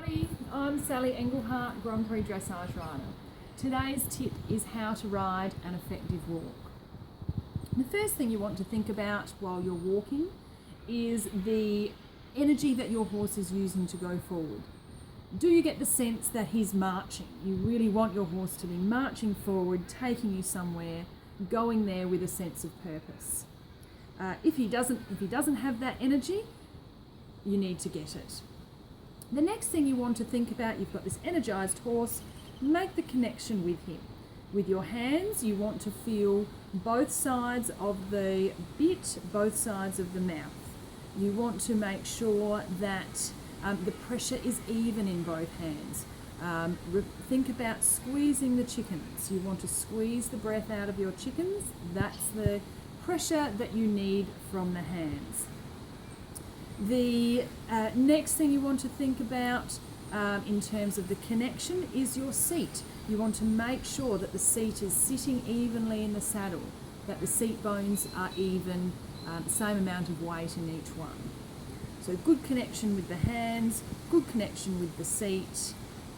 Everybody, I'm Sally Engelhardt, Grand Prix Dressage rider. Today's tip is how to ride an effective walk. The first thing you want to think about while you're walking is the energy that your horse is using to go forward. Do you get the sense that he's marching? You really want your horse to be marching forward, taking you somewhere, going there with a sense of purpose. If he doesn't have that energy, you need to get it. The next thing you want to think about, you've got this energized horse, make the connection with him. With your hands, you want to feel both sides of the bit, both sides of the mouth. You want to make sure that the pressure is even in both hands. Think about squeezing the chickens. You want to squeeze the breath out of your chickens. That's the pressure that you need from the hands. The next thing you want to think about in terms of the connection is your seat. You want to make sure that the seat is sitting evenly in the saddle, that the seat bones are even, the same amount of weight in each one. So good connection with the hands, good connection with the seat,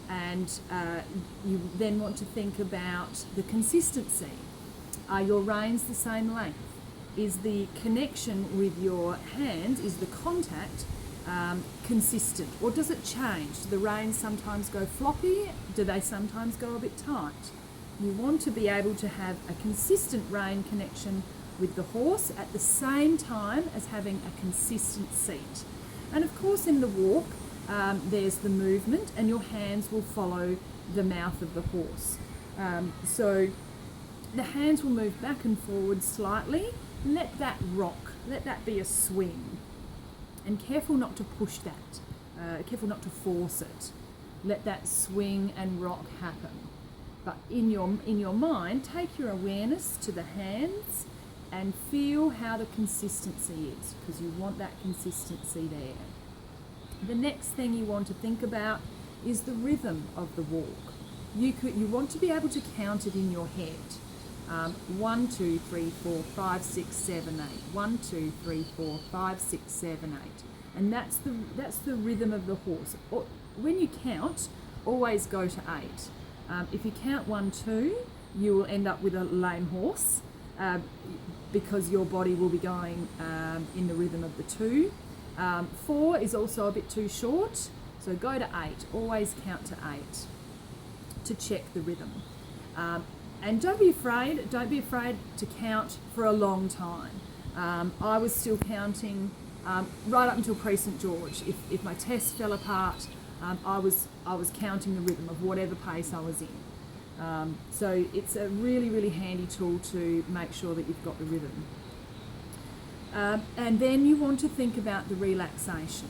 and you then want to think about the consistency. Are your reins the same length? Is the connection with your hands, is the contact consistent, or does it change? Do the reins sometimes go floppy? Do they sometimes go a bit tight? You want to be able to have a consistent rein connection with the horse at the same time as having a consistent seat. And of course in the walk, there's the movement and your hands will follow the mouth of the horse. So the hands will move back and forward slightly. Let that rock, let that be a swing. And careful not to push that, careful not to force it. Let that swing and rock happen. But in your mind, take your awareness to the hands and feel how the consistency is, because you want that consistency there. The next thing you want to think about is the rhythm of the walk. You want to be able to count it in your head. 1, 2, 3, 4, 5, 6, 7, 8. 1, 2, 3, 4, 5, 6, 7, 8. And that's the rhythm of the horse. When you count, always go to 8. If you count 1, 2, you will end up with a lame horse because your body will be going in the rhythm of the 2. 4 is also a bit too short, so go to 8. Always count to 8 to check the rhythm. And don't be afraid to count for a long time. I was still counting right up until Prix St George. If my test fell apart, I was counting the rhythm of whatever pace I was in. So it's a really, really handy tool to make sure that you've got the rhythm. And then you want to think about the relaxation.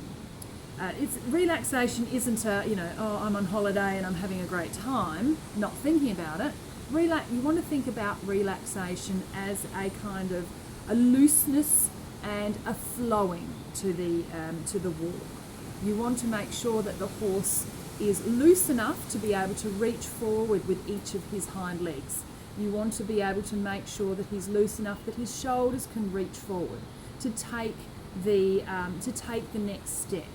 Relaxation isn't I'm on holiday and I'm having a great time, not thinking about it. You want to think about relaxation as a kind of a looseness and a flowing to the walk. You want to make sure that the horse is loose enough to be able to reach forward with each of his hind legs. You want to be able to make sure that he's loose enough that his shoulders can reach forward to take the next step,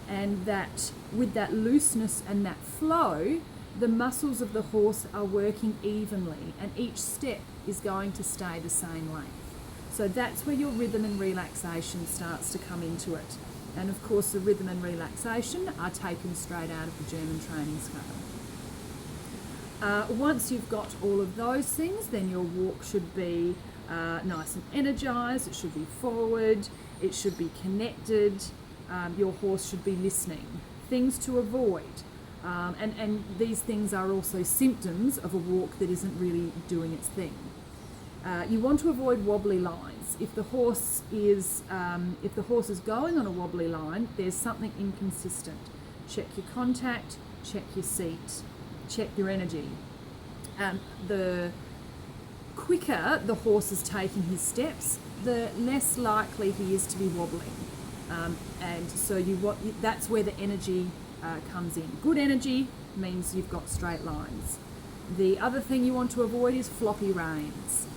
and that with that looseness and that flow, the muscles of the horse are working evenly and each step is going to stay the same length. So that's where your rhythm and relaxation starts to come into it. And of course the rhythm and relaxation are taken straight out of the German training scale. Once you've got all of those things, then your walk should be nice and energized, it should be forward, it should be connected, your horse should be listening. Things to avoid. And these things are also symptoms of a walk that isn't really doing its thing. You want to avoid wobbly lines. If the horse is going on a wobbly line, there's something inconsistent. Check your contact, check your seat, check your energy. The quicker the horse is taking his steps, the less likely he is to be wobbling. And so that's where the energy comes in. Good energy means you've got straight lines. The other thing you want to avoid is floppy reins.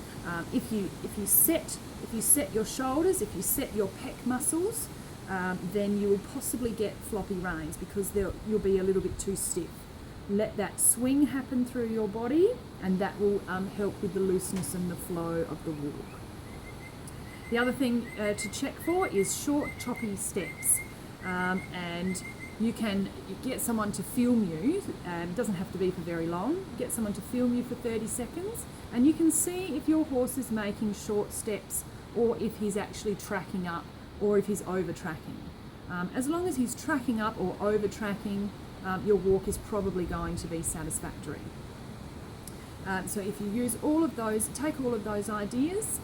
If you set your shoulders, if you set your pec muscles, then you will possibly get floppy reins because you'll be a little bit too stiff. Let that swing happen through your body, and that will help with the looseness and the flow of the walk. The other thing to check for is short, choppy steps, and you can get someone to film you. It doesn't have to be for very long. Get someone to film you for 30 seconds, and you can see if your horse is making short steps or if he's actually tracking up or if he's over tracking. As long as he's tracking up or over tracking, your walk is probably going to be satisfactory. So if you use all of those, take all of those ideas,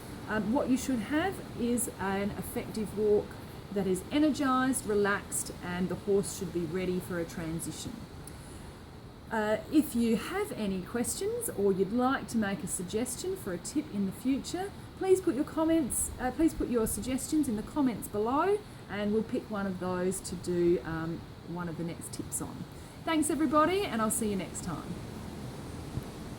what you should have is an effective walk that is energized, relaxed, and the horse should be ready for a transition. If you have any questions or you'd like to make a suggestion for a tip in the future, please put your suggestions in the comments below, and we'll pick one of those to do one of the next tips on. Thanks everybody, and I'll see you next time.